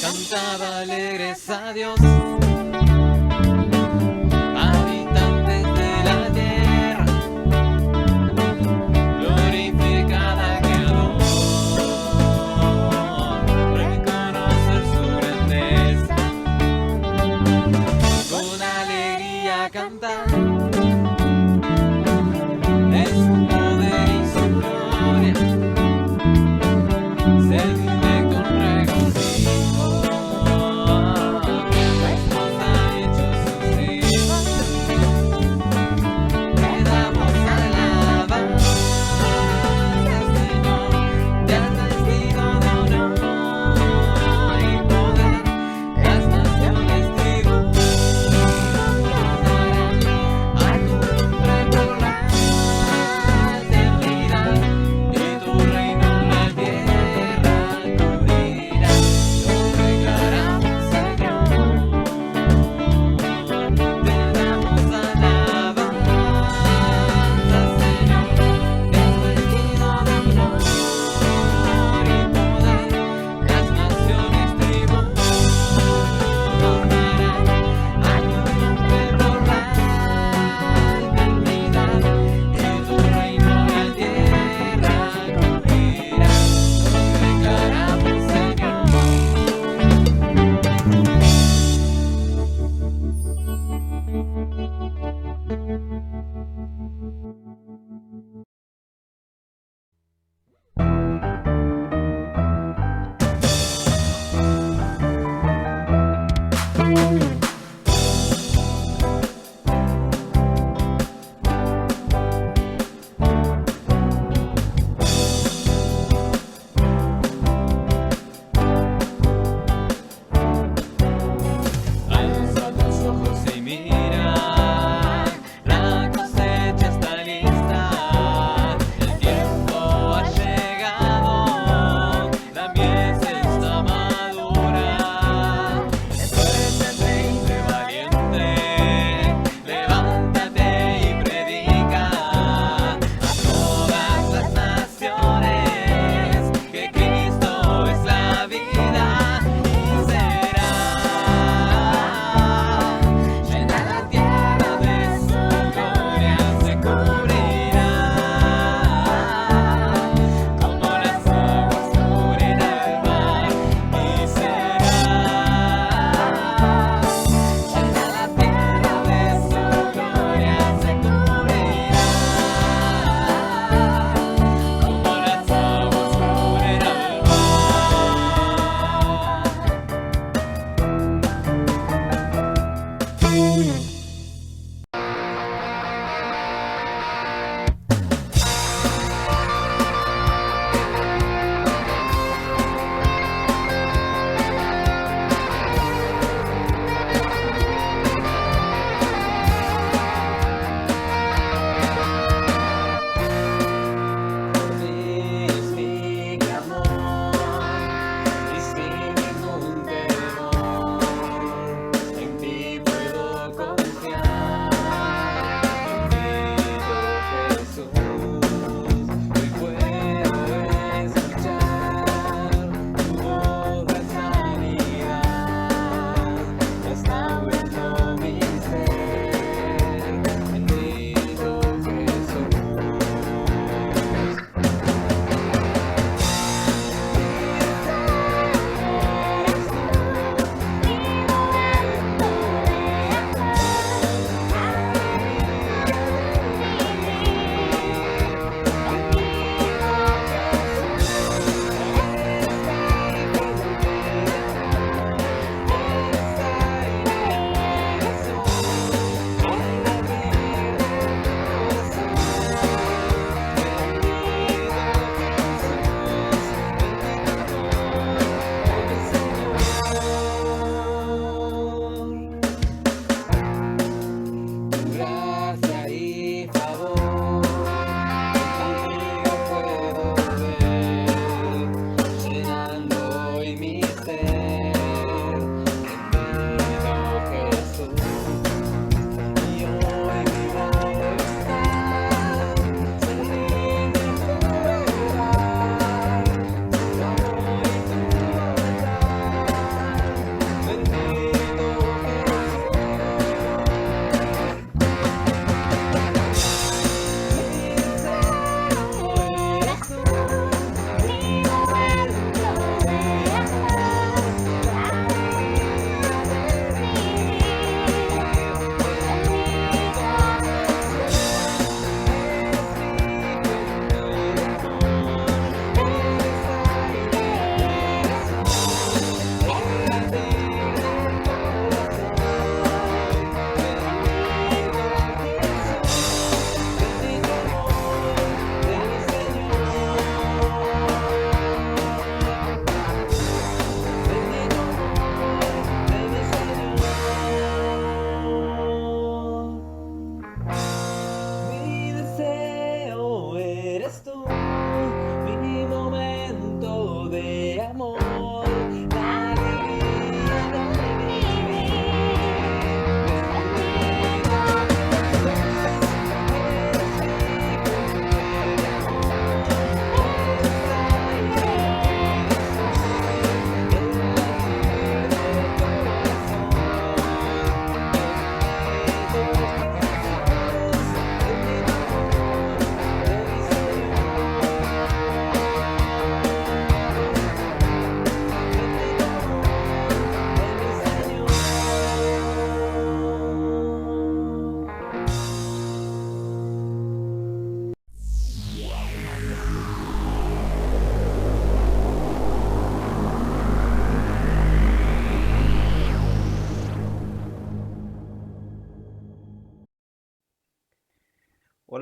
Cantaba alegres a Dios, habitantes de la tierra, glorificada aquel don, reconocer su grandeza, con alegría cantar.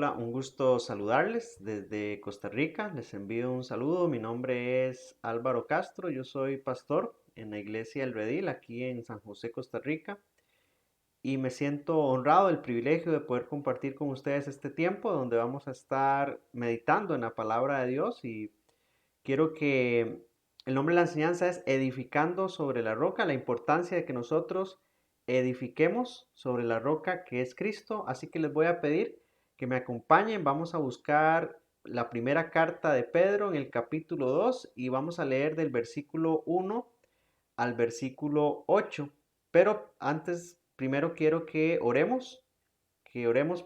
Hola, un gusto saludarles desde Costa Rica. Les envío un saludo. Mi nombre es Álvaro Castro. Yo soy pastor en la iglesia El Redil aquí en San José, Costa Rica. Y me siento honrado del privilegio de poder compartir con ustedes este tiempo donde vamos a estar meditando en la palabra de Dios. Y quiero que el nombre de la enseñanza es Edificando sobre la roca, la importancia de que nosotros edifiquemos sobre la roca que es Cristo. Así que les voy a pedir que me acompañen. Vamos a buscar la primera carta de Pedro en el capítulo 2 y vamos a leer del versículo 1 al versículo 8. Pero antes, primero quiero que oremos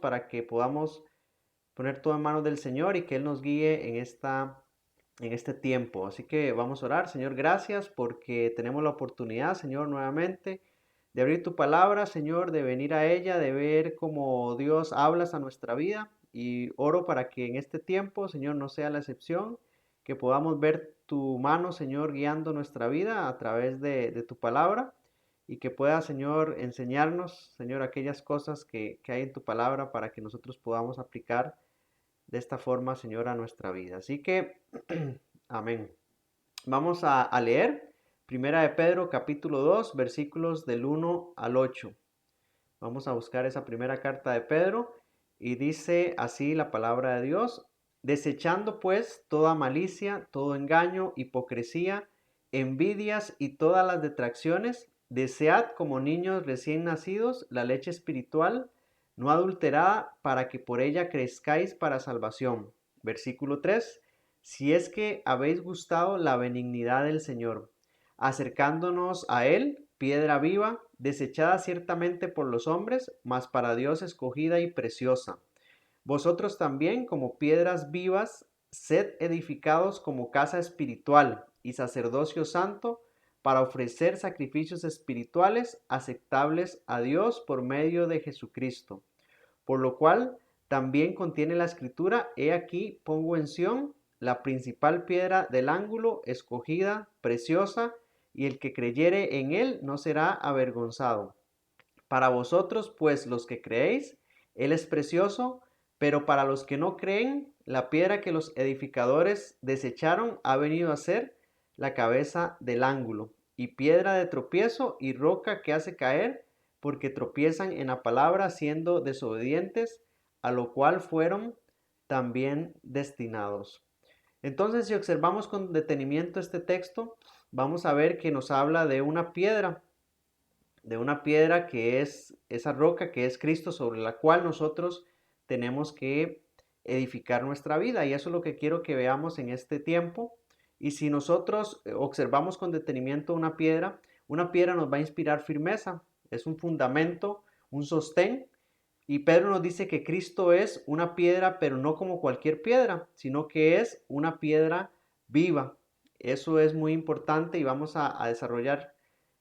para que podamos poner todo en manos del Señor y que Él nos guíe en este tiempo. Así que vamos a orar. Señor, gracias porque tenemos la oportunidad, Señor, nuevamente de abrir tu palabra, Señor, de venir a ella, de ver cómo Dios hablas a nuestra vida. Y oro para que en este tiempo, Señor, no sea la excepción, que podamos ver tu mano, Señor, guiando nuestra vida a través de tu palabra y que pueda, Señor, enseñarnos, Señor, aquellas cosas que hay en tu palabra para que nosotros podamos aplicar de esta forma, Señor, a nuestra vida. Así que, amén. Vamos a leer Primera de Pedro, capítulo 2, versículos del 1 al 8. Vamos a buscar esa primera carta de Pedro y dice así la palabra de Dios: desechando pues toda malicia, todo engaño, hipocresía, envidias y todas las detracciones, desead como niños recién nacidos la leche espiritual, no adulterada, para que por ella crezcáis para salvación. Versículo 3: si es que habéis gustado la benignidad del Señor, acercándonos a Él, piedra viva, desechada ciertamente por los hombres, mas para Dios escogida y preciosa. Vosotros también, como piedras vivas, sed edificados como casa espiritual y sacerdocio santo, para ofrecer sacrificios espirituales aceptables a Dios por medio de Jesucristo. Por lo cual también contiene la escritura: he aquí pongo en Sión la principal piedra del ángulo, escogida, preciosa, y el que creyere en él no será avergonzado. Para vosotros, pues, los que creéis, él es precioso, pero para los que no creen, la piedra que los edificadores desecharon ha venido a ser la cabeza del ángulo, y piedra de tropiezo y roca que hace caer, porque tropiezan en la palabra siendo desobedientes, a lo cual fueron también destinados. Entonces, si observamos con detenimiento este texto, vamos a ver que nos habla de una piedra que es esa roca que es Cristo, sobre la cual nosotros tenemos que edificar nuestra vida. Y eso es lo que quiero que veamos en este tiempo. Y si nosotros observamos con detenimiento una piedra nos va a inspirar firmeza, es un fundamento, un sostén. Y Pedro nos dice que Cristo es una piedra, pero no como cualquier piedra, sino que es una piedra viva. Eso es muy importante y vamos a desarrollar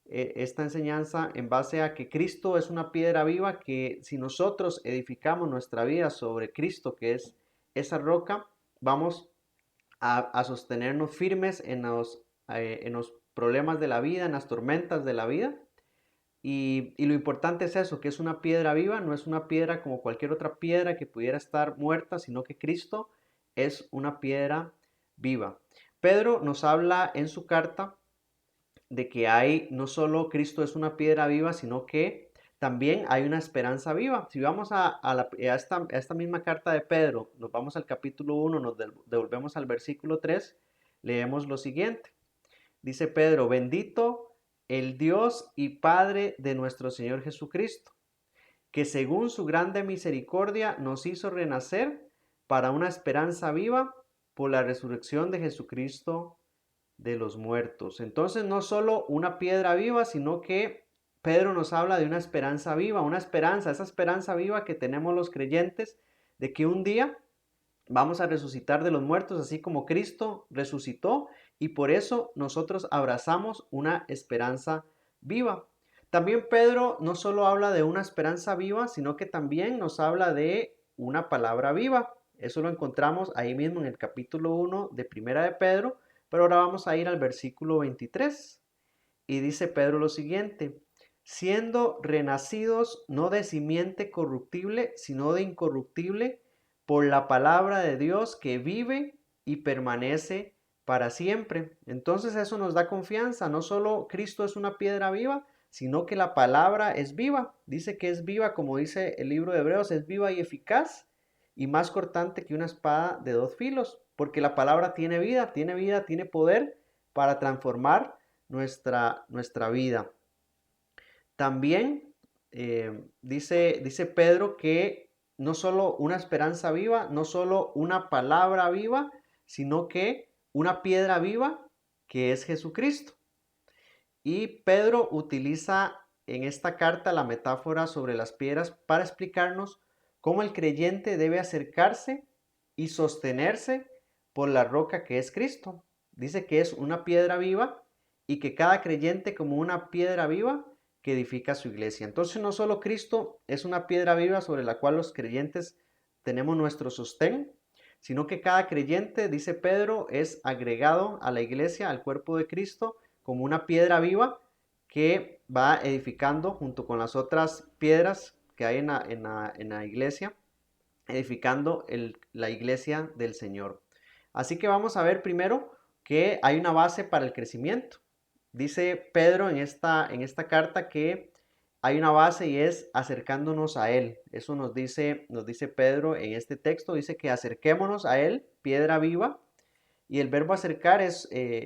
esta enseñanza en base a que Cristo es una piedra viva, que si nosotros edificamos nuestra vida sobre Cristo, que es esa roca, vamos a sostenernos firmes en los problemas de la vida, en las tormentas de la vida. Y lo importante es eso, que es una piedra viva, no es una piedra como cualquier otra piedra que pudiera estar muerta, sino que Cristo es una piedra viva. Pedro nos habla en su carta de que hay, no solo Cristo es una piedra viva, sino que también hay una esperanza viva. Si vamos a esta misma carta de Pedro, nos vamos al capítulo 1, nos devolvemos al versículo 3, leemos lo siguiente. Dice Pedro: bendito el Dios y Padre de nuestro Señor Jesucristo, que según su grande misericordia nos hizo renacer para una esperanza viva por la resurrección de Jesucristo de los muertos. Entonces, no solo una piedra viva, sino que Pedro nos habla de una esperanza viva, esa esperanza viva que tenemos los creyentes de que un día vamos a resucitar de los muertos, así como Cristo resucitó, y por eso nosotros abrazamos una esperanza viva. También Pedro no solo habla de una esperanza viva, sino que también nos habla de una palabra viva. Eso lo encontramos ahí mismo en el capítulo 1 de Primera de Pedro, pero ahora vamos a ir al versículo 23. Y dice Pedro lo siguiente: siendo renacidos no de simiente corruptible, sino de incorruptible, por la palabra de Dios que vive y permanece para siempre. Entonces eso nos da confianza. No solo Cristo es una piedra viva, sino que la palabra es viva. Dice que es viva, como dice el libro de Hebreos, es viva y eficaz y más cortante que una espada de dos filos, porque la palabra tiene vida, tiene poder para transformar nuestra vida. También dice Pedro que no solo una esperanza viva, no solo una palabra viva, sino que una piedra viva que es Jesucristo. Y Pedro utiliza en esta carta la metáfora sobre las piedras para explicarnos cómo el creyente debe acercarse y sostenerse por la roca que es Cristo. Dice que es una piedra viva y que cada creyente como una piedra viva que edifica su iglesia. Entonces no solo Cristo es una piedra viva sobre la cual los creyentes tenemos nuestro sostén, sino que cada creyente, dice Pedro, es agregado a la iglesia, al cuerpo de Cristo, como una piedra viva que va edificando junto con las otras piedras que hay en la iglesia, edificando la iglesia del Señor. Así que vamos a ver primero que hay una base para el crecimiento. Dice Pedro en esta carta que hay una base y es acercándonos a Él. Eso nos dice Pedro en este texto. Dice que acerquémonos a Él, piedra viva. Y el verbo acercar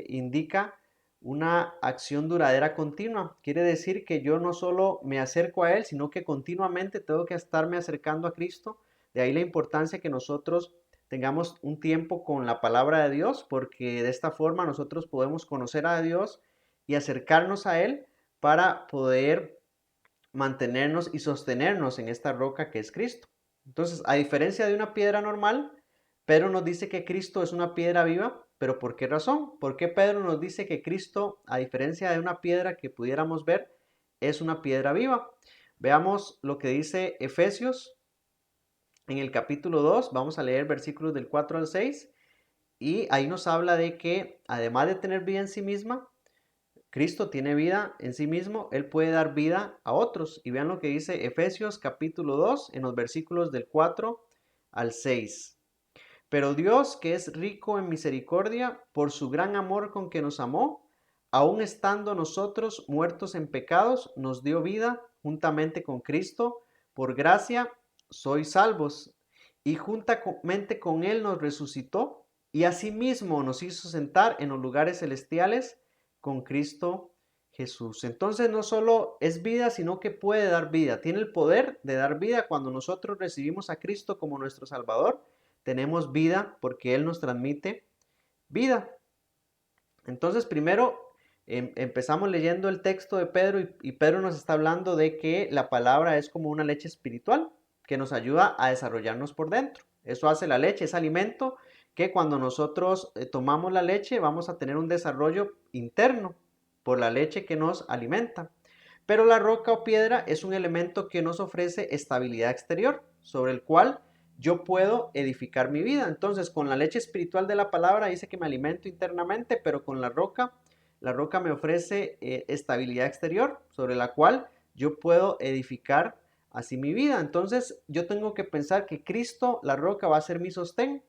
indica una acción duradera continua. Quiere decir que yo no solo me acerco a Él, sino que continuamente tengo que estarme acercando a Cristo. De ahí la importancia que nosotros tengamos un tiempo con la palabra de Dios, porque de esta forma nosotros podemos conocer a Dios y acercarnos a Él para poder mantenernos y sostenernos en esta roca que es Cristo. Entonces, a diferencia de una piedra normal, Pedro nos dice que Cristo es una piedra viva, pero ¿por qué razón? ¿Por qué Pedro nos dice que Cristo, a diferencia de una piedra que pudiéramos ver, es una piedra viva? Veamos lo que dice Efesios en el capítulo 2, vamos a leer versículos del 4 al 6, y ahí nos habla de que además de tener vida en sí misma, Cristo tiene vida en sí mismo, Él puede dar vida a otros. Y vean lo que dice Efesios capítulo 2 en los versículos del 4 al 6. Pero Dios, que es rico en misericordia, por su gran amor con que nos amó, aun estando nosotros muertos en pecados, nos dio vida juntamente con Cristo. Por gracia sois salvos. Y juntamente con Él nos resucitó y asimismo nos hizo sentar en los lugares celestiales con Cristo Jesús. Entonces no solo es vida, sino que puede dar vida. Tiene el poder de dar vida cuando nosotros recibimos a Cristo como nuestro Salvador. Tenemos vida porque Él nos transmite vida. Entonces primero empezamos leyendo el texto de Pedro y Pedro nos está hablando de que la palabra es como una leche espiritual que nos ayuda a desarrollarnos por dentro. Eso hace la leche, es alimento que cuando nosotros tomamos la leche vamos a tener un desarrollo interno por la leche que nos alimenta. Pero la roca o piedra es un elemento que nos ofrece estabilidad exterior, sobre el cual yo puedo edificar mi vida. Entonces, con la leche espiritual de la palabra dice que me alimento internamente, pero con la roca me ofrece estabilidad exterior, sobre la cual yo puedo edificar así mi vida. Entonces, yo tengo que pensar que Cristo, la roca, va a ser mi sostén.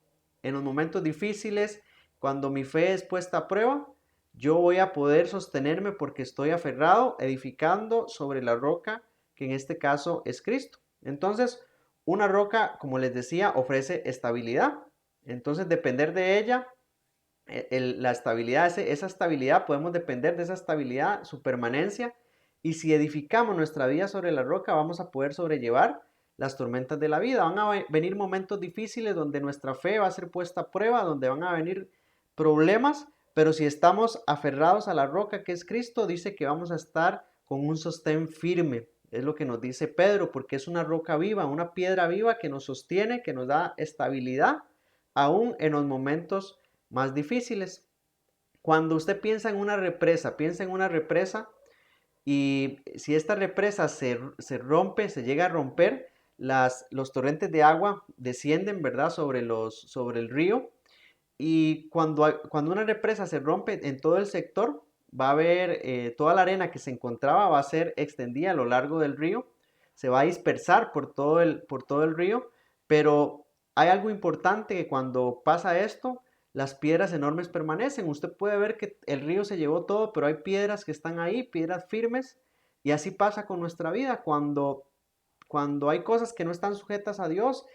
En los momentos difíciles, cuando mi fe es puesta a prueba, yo voy a poder sostenerme porque estoy aferrado, edificando sobre la roca, que en este caso es Cristo. Entonces, una roca, como les decía, ofrece estabilidad. Entonces, depender de ella, la estabilidad, esa estabilidad, podemos depender de esa estabilidad, su permanencia. Y si edificamos nuestra vida sobre la roca, vamos a poder sobrellevar las tormentas de la vida. Van a venir momentos difíciles donde nuestra fe va a ser puesta a prueba, donde van a venir problemas, pero si estamos aferrados a la roca que es Cristo, dice que vamos a estar con un sostén firme. Es lo que nos dice Pedro, porque es una roca viva, una piedra viva que nos sostiene, que nos da estabilidad, aún en los momentos más difíciles. Cuando usted piensa en una represa, y si esta represa se rompe, se llega a romper, los torrentes de agua descienden, ¿verdad?, sobre el río. Y cuando una represa se rompe en todo el sector, va a haber toda la arena que se encontraba va a ser extendida a lo largo del río, se va a dispersar por todo el río, pero hay algo importante que cuando pasa esto, las piedras enormes permanecen. Usted puede ver que el río se llevó todo, pero hay piedras que están ahí, piedras firmes, y así pasa con nuestra vida. Cuando hay cosas que no están sujetas a Dios,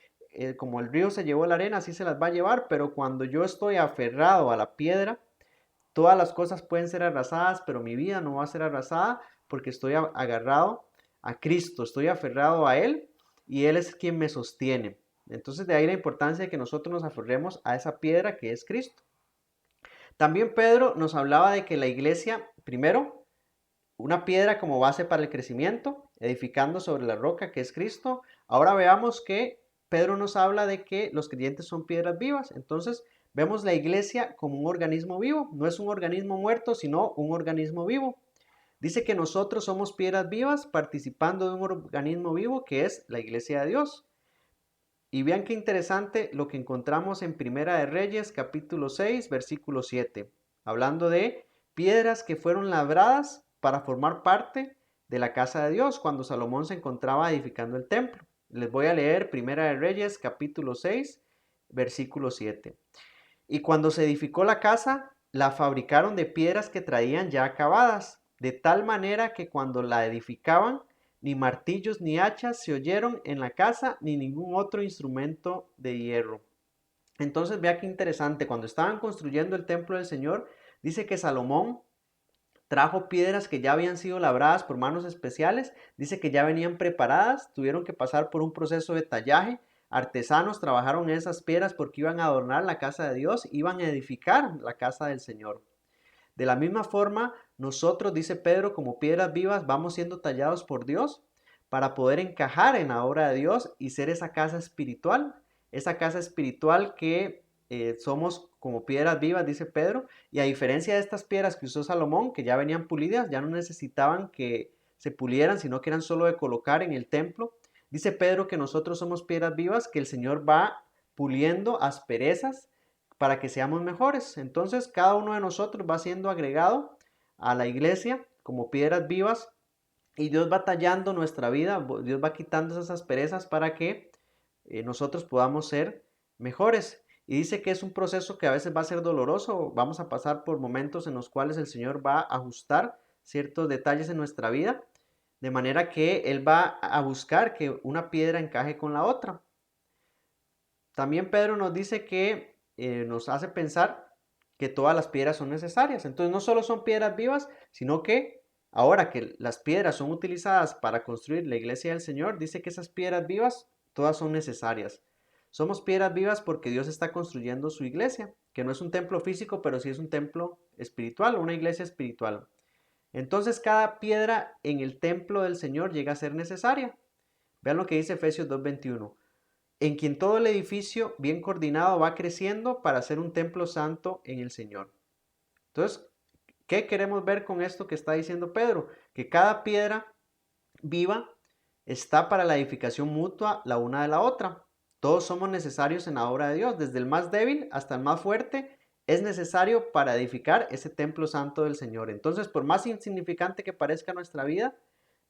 como el río se llevó la arena, así se las va a llevar, pero cuando yo estoy aferrado a la piedra, todas las cosas pueden ser arrasadas, pero mi vida no va a ser arrasada porque estoy agarrado a Cristo, estoy aferrado a Él y Él es quien me sostiene. Entonces de ahí la importancia de que nosotros nos aferremos a esa piedra que es Cristo. También Pedro nos hablaba de que la iglesia, primero, una piedra como base para el crecimiento, edificando sobre la roca que es Cristo. Ahora veamos que Pedro nos habla de que los creyentes son piedras vivas. Entonces vemos la iglesia como un organismo vivo. No es un organismo muerto, sino un organismo vivo. Dice que nosotros somos piedras vivas participando de un organismo vivo que es la iglesia de Dios. Y vean qué interesante lo que encontramos en Primera de Reyes, capítulo 6, versículo 7, hablando de piedras que fueron labradas para formar parte de la casa de Dios cuando Salomón se encontraba edificando el templo. Les voy a leer Primera de Reyes, capítulo 6, versículo 7. Y cuando se edificó la casa, la fabricaron de piedras que traían ya acabadas, de tal manera que cuando la edificaban, ni martillos ni hachas se oyeron en la casa, ni ningún otro instrumento de hierro. Entonces vea qué interesante, cuando estaban construyendo el templo del Señor, dice que Salomón trajo piedras que ya habían sido labradas por manos especiales, dice que ya venían preparadas, tuvieron que pasar por un proceso de tallaje, artesanos trabajaron en esas piedras porque iban a adornar la casa de Dios, iban a edificar la casa del Señor. De la misma forma, nosotros, dice Pedro, como piedras vivas, vamos siendo tallados por Dios para poder encajar en la obra de Dios y ser esa casa espiritual que somos como piedras vivas, dice Pedro, y a diferencia de estas piedras que usó Salomón, que ya venían pulidas, ya no necesitaban que se pulieran, sino que eran solo de colocar en el templo, dice Pedro que nosotros somos piedras vivas, que el Señor va puliendo asperezas para que seamos mejores. Entonces cada uno de nosotros va siendo agregado a la iglesia como piedras vivas y Dios va tallando nuestra vida, Dios va quitando esas asperezas para que nosotros podamos ser mejores. Y dice que es un proceso que a veces va a ser doloroso, vamos a pasar por momentos en los cuales el Señor va a ajustar ciertos detalles en nuestra vida, de manera que Él va a buscar que una piedra encaje con la otra. También Pedro nos dice que nos hace pensar que todas las piedras son necesarias. Entonces no solo son piedras vivas, sino que ahora que las piedras son utilizadas para construir la iglesia del Señor, dice que esas piedras vivas todas son necesarias. Somos piedras vivas porque Dios está construyendo su iglesia, que no es un templo físico, pero sí es un templo espiritual, una iglesia espiritual. Entonces cada piedra en el templo del Señor llega a ser necesaria. Vean lo que dice Efesios 2:21, en quien todo el edificio bien coordinado va creciendo para ser un templo santo en el Señor. Entonces, ¿qué queremos ver con esto que está diciendo Pedro? Que cada piedra viva está para la edificación mutua la una de la otra. Todos somos necesarios en la obra de Dios, desde el más débil hasta el más fuerte, es necesario para edificar ese templo santo del Señor. Entonces, por más insignificante que parezca nuestra vida,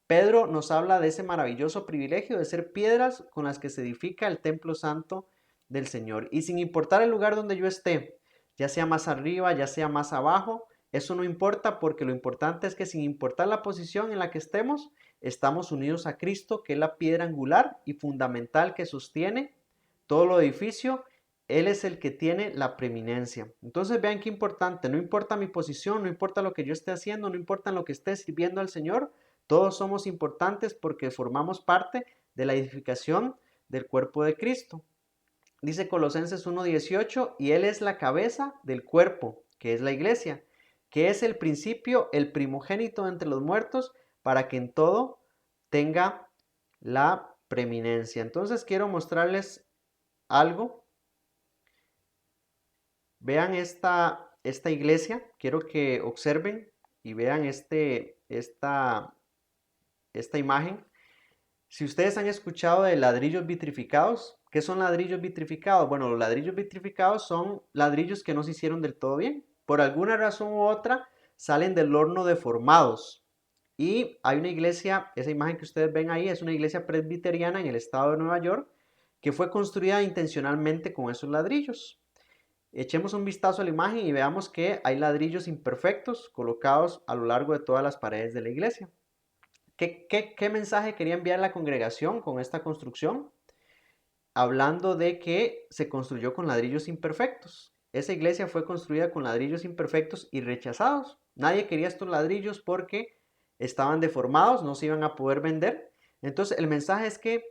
Pedro nos habla de ese maravilloso privilegio de ser piedras con las que se edifica el templo santo del Señor. Y sin importar el lugar donde yo esté, ya sea más arriba, ya sea más abajo, eso no importa porque lo importante es que sin importar la posición en la que estemos, estamos unidos a Cristo, que es la piedra angular y fundamental que sostiene todo el edificio. Él es el que tiene la preeminencia. Entonces vean qué importante, no importa mi posición, no importa lo que yo esté haciendo, no importa lo que esté sirviendo al Señor, todos somos importantes porque formamos parte de la edificación del cuerpo de Cristo. Dice Colosenses 1:18, y Él es la cabeza del cuerpo, que es la iglesia, que es el principio, el primogénito entre los muertos, para que en todo tenga la preeminencia. Entonces quiero mostrarles algo. Vean esta iglesia, quiero que observen y vean esta imagen. Si ustedes han escuchado de ladrillos vitrificados, ¿qué son ladrillos vitrificados? Bueno, los ladrillos vitrificados son ladrillos que no se hicieron del todo bien. Por alguna razón u otra salen del horno deformados. Y hay una iglesia, esa imagen que ustedes ven ahí es una iglesia presbiteriana en el estado de Nueva York, que fue construida intencionalmente con esos ladrillos. Echemos un vistazo a la imagen y veamos que hay ladrillos imperfectos colocados a lo largo de todas las paredes de la iglesia. ¿Qué mensaje quería enviar la congregación con esta construcción? Hablando de que se construyó con ladrillos imperfectos. Esa iglesia fue construida con ladrillos imperfectos y rechazados. Nadie quería estos ladrillos porque estaban deformados, no se iban a poder vender. Entonces el mensaje es que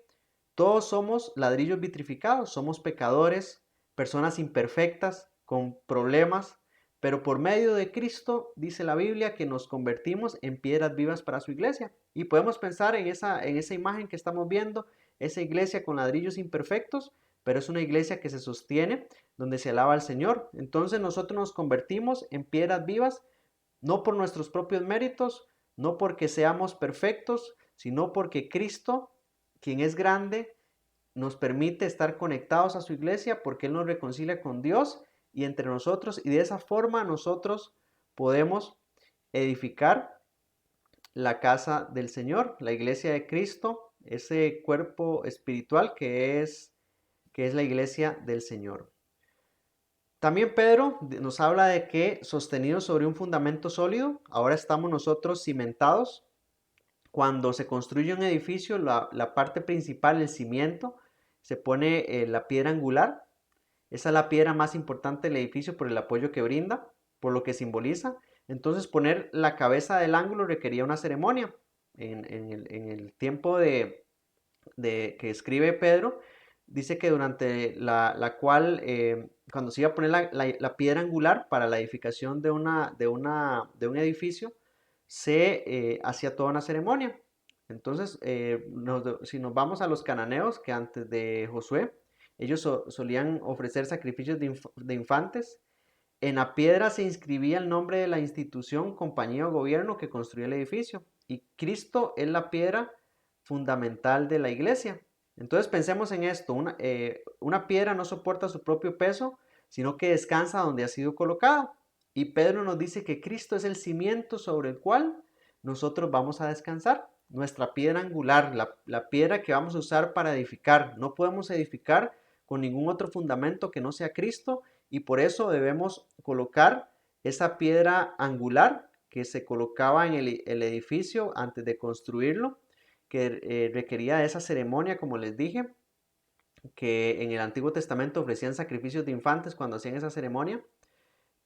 todos somos ladrillos vitrificados, somos pecadores, personas imperfectas, con problemas, pero por medio de Cristo dice la Biblia que nos convertimos en piedras vivas para su iglesia. Y podemos pensar en esa imagen que estamos viendo, esa iglesia con ladrillos imperfectos, pero es una iglesia que se sostiene, donde se alaba al Señor. Entonces nosotros nos convertimos en piedras vivas, no por nuestros propios méritos, no porque seamos perfectos, sino porque Cristo, quien es grande, nos permite estar conectados a su iglesia porque Él nos reconcilia con Dios y entre nosotros, y de esa forma nosotros podemos edificar la casa del Señor, la iglesia de Cristo, ese cuerpo espiritual que es la iglesia del Señor. También Pedro nos habla de que sostenidos sobre un fundamento sólido, ahora estamos nosotros cimentados. Cuando se construye un edificio, la parte principal, el cimiento, se pone la piedra angular. Esa es la piedra más importante del edificio por el apoyo que brinda, por lo que simboliza. Entonces poner la cabeza del ángulo requería una ceremonia. En el tiempo que escribe Pedro, dice que durante la cual, cuando se iba a poner la piedra angular para la edificación de un edificio, se hacía toda una ceremonia. Entonces, si nos vamos a los cananeos, que antes de Josué, ellos solían ofrecer sacrificios de infantes. En la piedra se inscribía el nombre de la institución, compañía o gobierno que construía el edificio. Y Cristo es la piedra fundamental de la iglesia. Entonces pensemos en esto, una piedra no soporta su propio peso, sino que descansa donde ha sido colocada. Y Pedro nos dice que Cristo es el cimiento sobre el cual nosotros vamos a descansar, nuestra piedra angular, la piedra que vamos a usar para edificar. No podemos edificar con ningún otro fundamento que no sea Cristo, y por eso debemos colocar esa piedra angular que se colocaba en el edificio antes de construirlo, que requería de esa ceremonia, como les dije, que en el Antiguo Testamento ofrecían sacrificios de infantes cuando hacían esa ceremonia.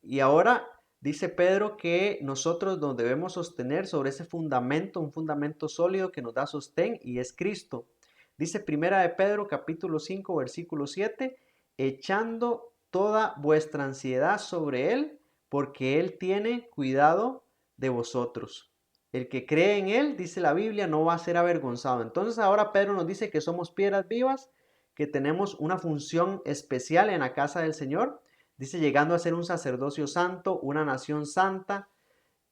Y ahora dice Pedro que nosotros nos debemos sostener sobre ese fundamento, un fundamento sólido que nos da sostén, y es Cristo. Dice Primera de Pedro capítulo 5 versículo 7, echando toda vuestra ansiedad sobre Él, porque Él tiene cuidado de vosotros. El que cree en Él, dice la Biblia, no va a ser avergonzado. Entonces ahora Pedro nos dice que somos piedras vivas, que tenemos una función especial en la casa del Señor. Dice, llegando a ser un sacerdocio santo, una nación santa.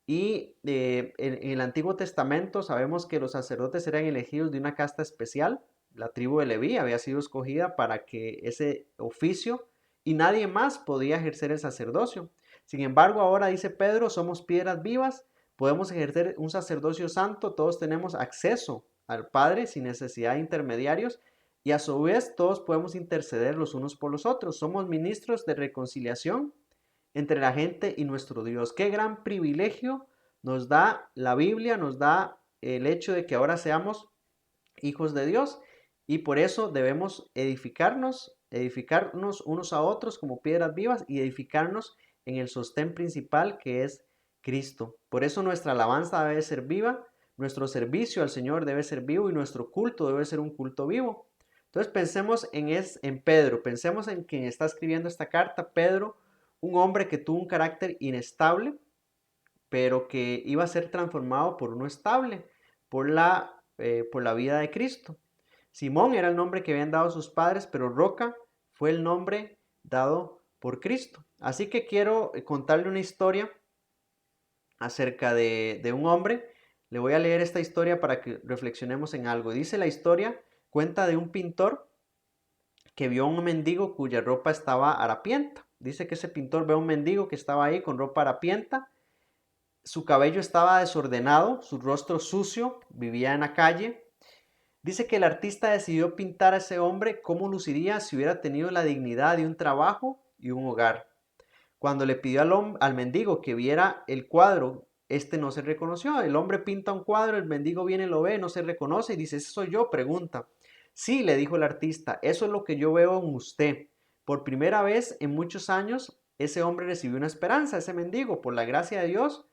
Y en el Antiguo Testamento sabemos que los sacerdotes eran elegidos de una casta especial. La tribu de Leví había sido escogida para que ese oficio, y nadie más podía ejercer el sacerdocio. Sin embargo, ahora dice Pedro, somos piedras vivas, podemos ejercer un sacerdocio santo, todos tenemos acceso al Padre sin necesidad de intermediarios, y a su vez todos podemos interceder los unos por los otros. Somos ministros de reconciliación entre la gente y nuestro Dios. Qué gran privilegio nos da la Biblia, nos da el hecho de que ahora seamos hijos de Dios, y por eso debemos edificarnos unos a otros como piedras vivas y edificarnos en el sostén principal que es Cristo. Por eso nuestra alabanza debe ser viva, nuestro servicio al Señor debe ser vivo y nuestro culto debe ser un culto vivo. Entonces pensemos en Pedro, pensemos en quien está escribiendo esta carta, Pedro, un hombre que tuvo un carácter inestable, pero que iba a ser transformado por uno estable, por la vida de Cristo. Simón era el nombre que habían dado sus padres, pero Roca fue el nombre dado por Cristo. Así que quiero contarle una historia acerca de un hombre. Le voy a leer esta historia para que reflexionemos en algo. Dice la historia, cuenta de un pintor que vio a un mendigo cuya ropa estaba harapienta. Dice que ese pintor ve a un mendigo que estaba ahí con ropa harapienta. Su cabello estaba desordenado, su rostro sucio, vivía en la calle. Dice que el artista decidió pintar a ese hombre cómo luciría si hubiera tenido la dignidad de un trabajo y un hogar. Cuando le pidió al mendigo que viera el cuadro, este no se reconoció. El hombre pinta un cuadro, el mendigo viene, lo ve, no se reconoce y dice, ¿ese soy yo? Pregunta. Sí, le dijo el artista, eso es lo que yo veo en usted. Por primera vez en muchos años, ese hombre recibió una esperanza, ese mendigo, por la gracia de Dios,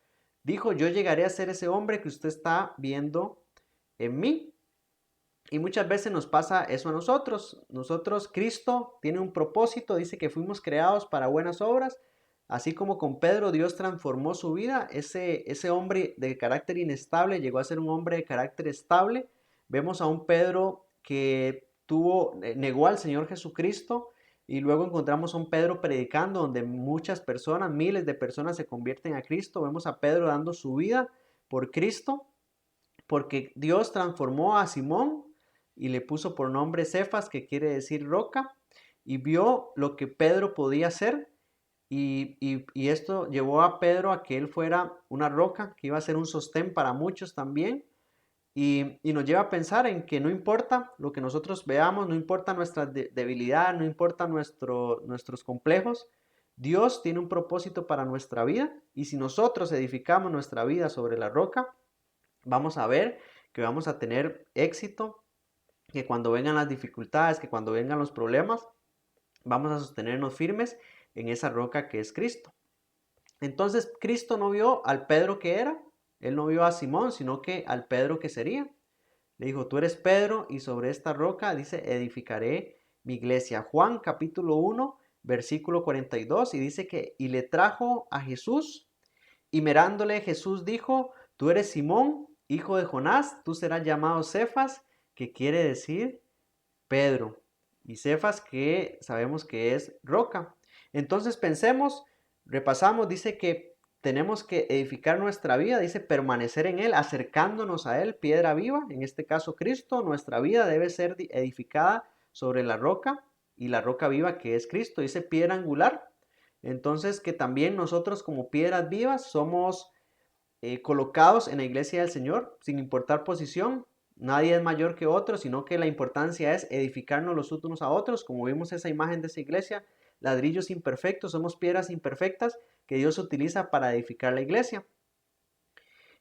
dijo, yo llegaré a ser ese hombre que usted está viendo en mí. Y muchas veces nos pasa eso a nosotros. Nosotros, Cristo tiene un propósito, dice que fuimos creados para buenas obras. Así como con Pedro, Dios transformó su vida. Ese hombre de carácter inestable llegó a ser un hombre de carácter estable. Vemos a un Pedro que negó al Señor Jesucristo. Y luego encontramos a un Pedro predicando donde muchas personas, miles de personas se convierten a Cristo. Vemos a Pedro dando su vida por Cristo, porque Dios transformó a Simón y le puso por nombre Cefas, que quiere decir roca, y vio lo que Pedro podía hacer, y esto llevó a Pedro a que él fuera una roca, que iba a ser un sostén para muchos también, y nos lleva a pensar en que no importa lo que nosotros veamos, no importa nuestra debilidad, no importa nuestros complejos, Dios tiene un propósito para nuestra vida, y si nosotros edificamos nuestra vida sobre la roca, vamos a ver que vamos a tener éxito, que cuando vengan las dificultades, que cuando vengan los problemas, vamos a sostenernos firmes en esa roca que es Cristo. Entonces Cristo no vio al Pedro que era, él no vio a Simón, sino que al Pedro que sería. Le dijo, tú eres Pedro y sobre esta roca, dice, edificaré mi iglesia. Juan capítulo 1, versículo 42, y dice que, y le trajo a Jesús, y mirándole Jesús dijo, tú eres Simón, hijo de Jonás, tú serás llamado Cefas, que quiere decir Pedro. Y Cefas, que sabemos que es roca. Entonces pensemos, repasamos, dice que tenemos que edificar nuestra vida, dice permanecer en Él, acercándonos a Él, piedra viva, en este caso Cristo. Nuestra vida debe ser edificada sobre la roca, y la roca viva que es Cristo, dice piedra angular. Entonces que también nosotros como piedras vivas somos colocados en la iglesia del Señor, sin importar posición. Nadie es mayor que otro, sino que la importancia es edificarnos los unos a otros, como vimos esa imagen de esa iglesia, ladrillos imperfectos, somos piedras imperfectas que Dios utiliza para edificar la iglesia.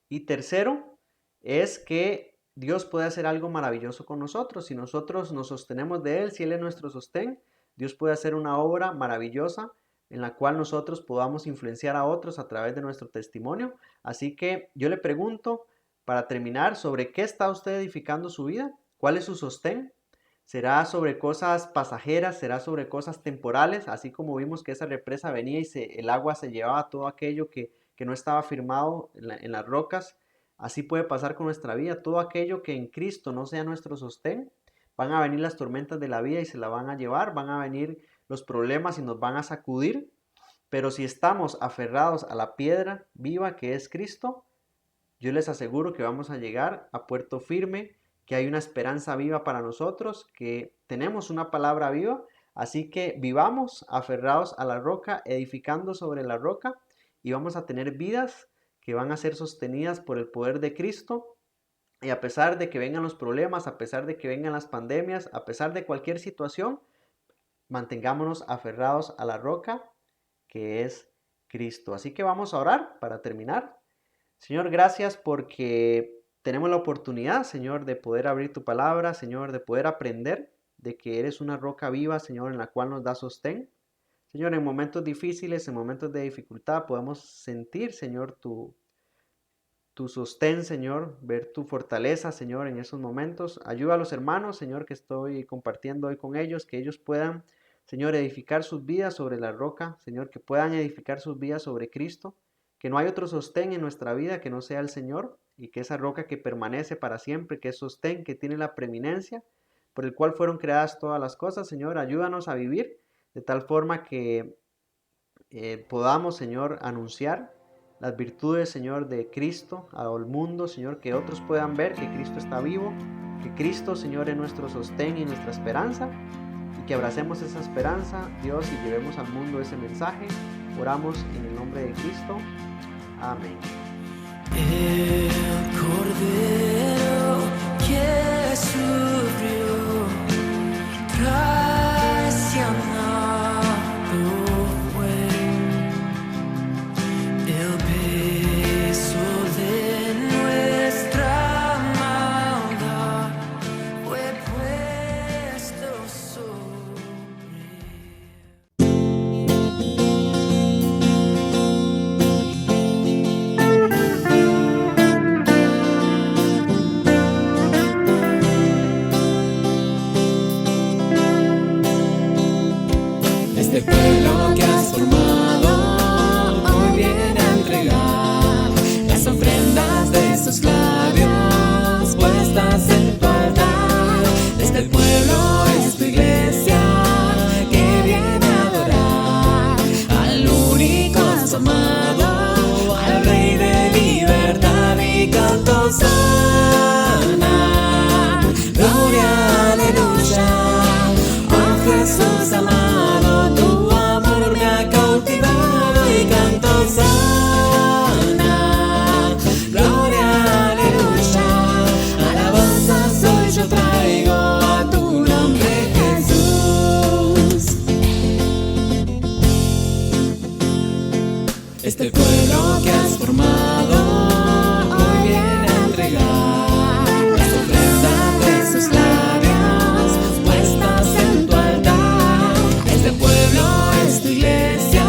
Y tercero, es que Dios puede hacer algo maravilloso con nosotros. Si nosotros nos sostenemos de Él, si Él es nuestro sostén, Dios puede hacer una obra maravillosa en la cual nosotros podamos influenciar a otros a través de nuestro testimonio. Así que yo le pregunto, para terminar, ¿sobre qué está usted edificando su vida? ¿Cuál es su sostén? ¿Será sobre cosas pasajeras? ¿Será sobre cosas temporales? Así como vimos que esa represa venía y el agua se llevaba todo aquello que no estaba firmado en las rocas. Así puede pasar con nuestra vida. Todo aquello que en Cristo no sea nuestro sostén, van a venir las tormentas de la vida y se la van a llevar, van a venir los problemas y nos van a sacudir. Pero si estamos aferrados a la piedra viva que es Cristo, yo les aseguro que vamos a llegar a puerto firme, que hay una esperanza viva para nosotros, que tenemos una palabra viva. Así que vivamos aferrados a la roca, edificando sobre la roca, y vamos a tener vidas que van a ser sostenidas por el poder de Cristo. Y a pesar de que vengan los problemas, a pesar de que vengan las pandemias, a pesar de cualquier situación, mantengámonos aferrados a la roca que es Cristo. Así que vamos a orar para terminar. Señor, gracias porque tenemos la oportunidad, Señor, de poder abrir tu palabra, Señor, de poder aprender de que eres una roca viva, Señor, en la cual nos da sostén. Señor, en momentos difíciles, en momentos de dificultad, podemos sentir, Señor, tu sostén, Señor, ver tu fortaleza, Señor, en esos momentos. Ayuda a los hermanos, Señor, que estoy compartiendo hoy con ellos, que ellos puedan, Señor, edificar sus vidas sobre la roca, Señor, que puedan edificar sus vidas sobre Cristo, que no hay otro sostén en nuestra vida que no sea el Señor, y que esa roca que permanece para siempre, que es sostén, que tiene la preeminencia, por el cual fueron creadas todas las cosas, Señor, ayúdanos a vivir de tal forma que podamos, Señor, anunciar las virtudes, Señor, de Cristo al mundo, Señor, que otros puedan ver que Cristo está vivo, que Cristo, Señor, es nuestro sostén y nuestra esperanza, y que abracemos esa esperanza, Dios, y llevemos al mundo ese mensaje. Oramos en el nombre de Cristo. Amén. El Cordero Jesús. que has formado hoy viene a entregar las ofrendas de sus labios puestas en tu altar. Este pueblo es tu iglesia que viene a adorar al único a su amado, al Rey de libertad, y canto sana, gloria, aleluya. Oh Jesús amado, tu amor me ha cautivado, y canto sana, gloria, aleluya. Alabanzas hoy yo traigo a tu nombre, Jesús. Este pueblo que has formado hoy viene a entregar las ofrendas de sus labios puestas en tu altar. Este pueblo es tu iglesia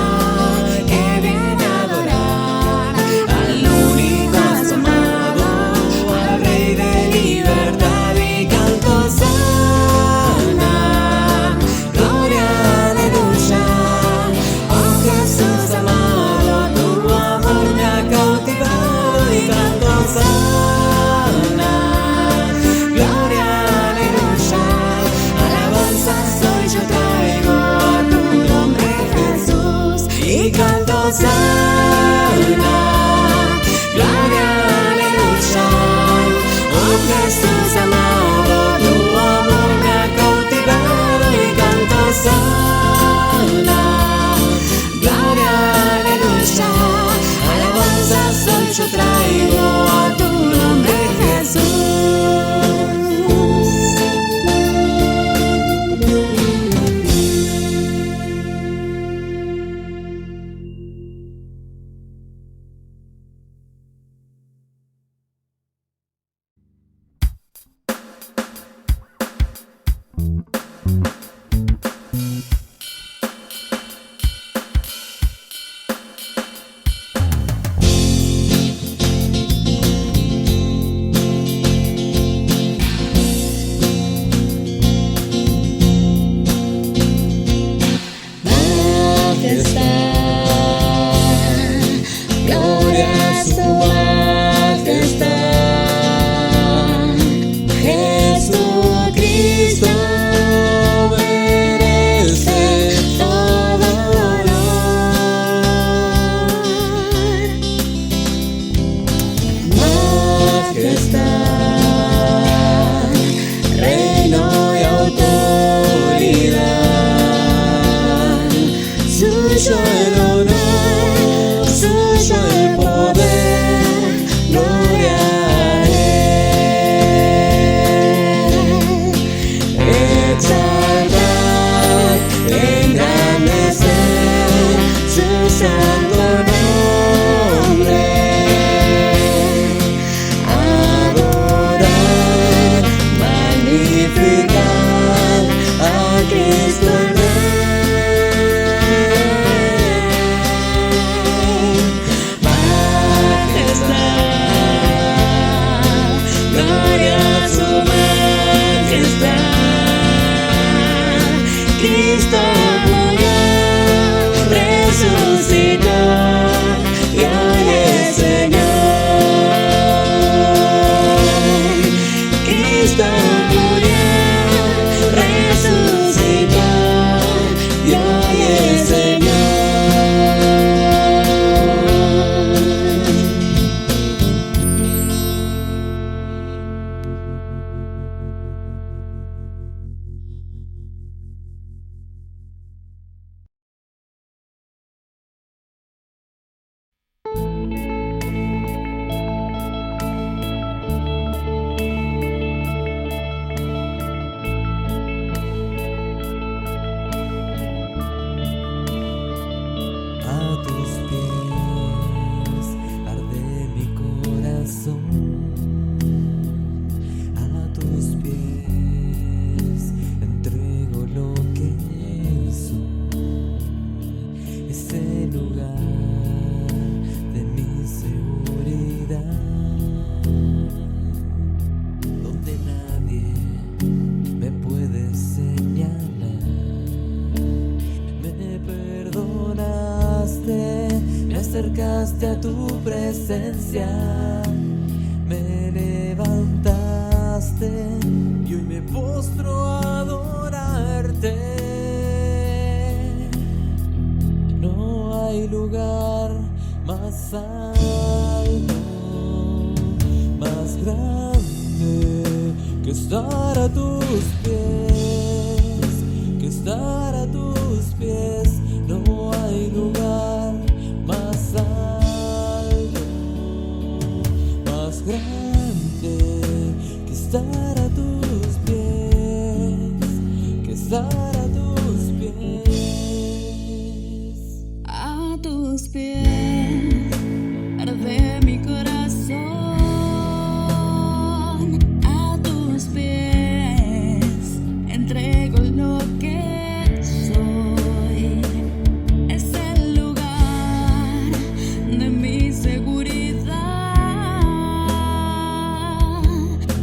que viene a adorar al único a su amado, al Rey de libertad, y canto sana, gloria, aleluya. Oh Jesús amado, tu amor me ha cautivado, y canto sana, gloria, aleluya. Alabanzas hoy yo traigo a tu nombre, Jesús, y canto sana, gloria, aleluya. Oh Jesús amado, tu amor me ha cautivado, y canto sana, gloria, aleluya. Alabanzas hoy yo traigo a tu nombre, Jesús. Suyo el honor, suyo el poder, gloria a Él. Exaltar, engrandecer su santo nombre. Adorar, magnificar a Cristo el Rey. Cristo murió, resucitó y hoy es Señor. Cristo murió, resucitó y hoy es Señor. Me puedes señalar, me perdonas. me acercaste a tu presencia, me levantaste y hoy me postro a adorarte. No hay lugar más alto, más grande que estar a tus pies, que estar a tus pies. No hay lugar más alto, más grande que estar a tus pies, que estar a tus pies. A tus pies arde mi corazón, a tus pies entrego lo que soy. Es el lugar de mi seguridad,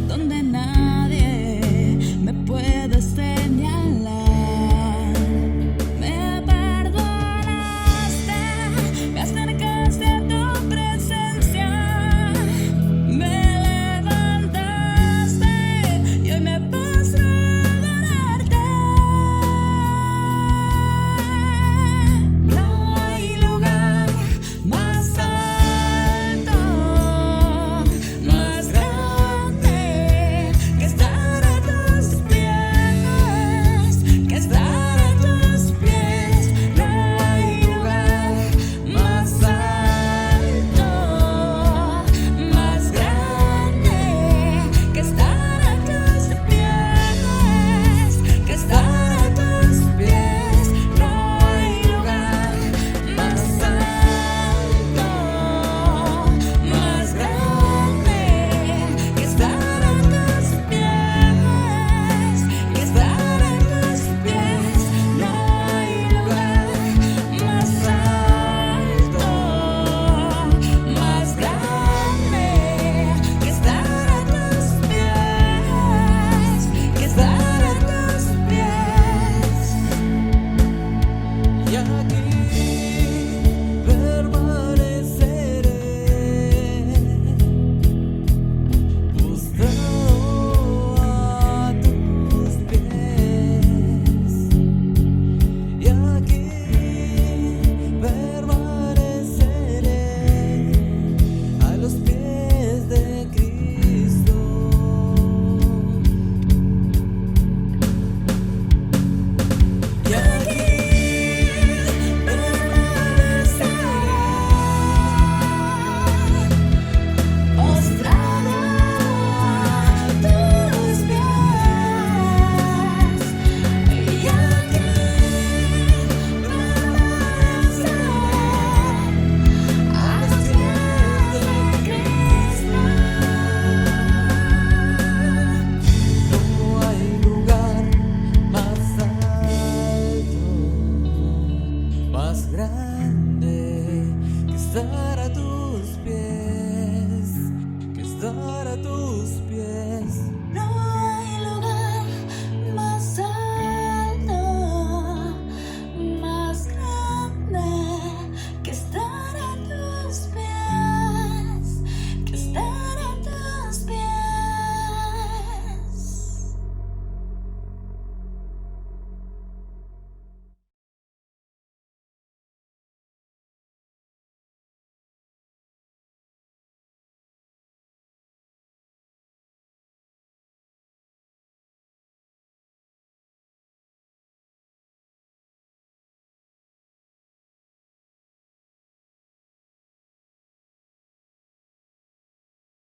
donde nadie me puede señalar. Me perdonaste, me acercaste a tu presencia, me levantaste y hoy me postro a adorarte. No hay lugar más alto, más grande que estar a tus pies, que estar a tus pies. No hay lugar más alto, más grande que estar a tus pies, que estar a tus pies. No hay lugar más alto, más grande que estar a tus pies, que estar a tus pies. No hay lugar más alto, más grande que estar a tus pies, que estar a tus pies. Y aquí permaneceré, postrado a tus pies. Y aquí permaneceré a los pies de Cristo. Y aquí Postrado a tus pies, y aquí permaneceré a los pies de Cristo. no hay lugar más alto, más grande que estar a tus pies, que estar a tus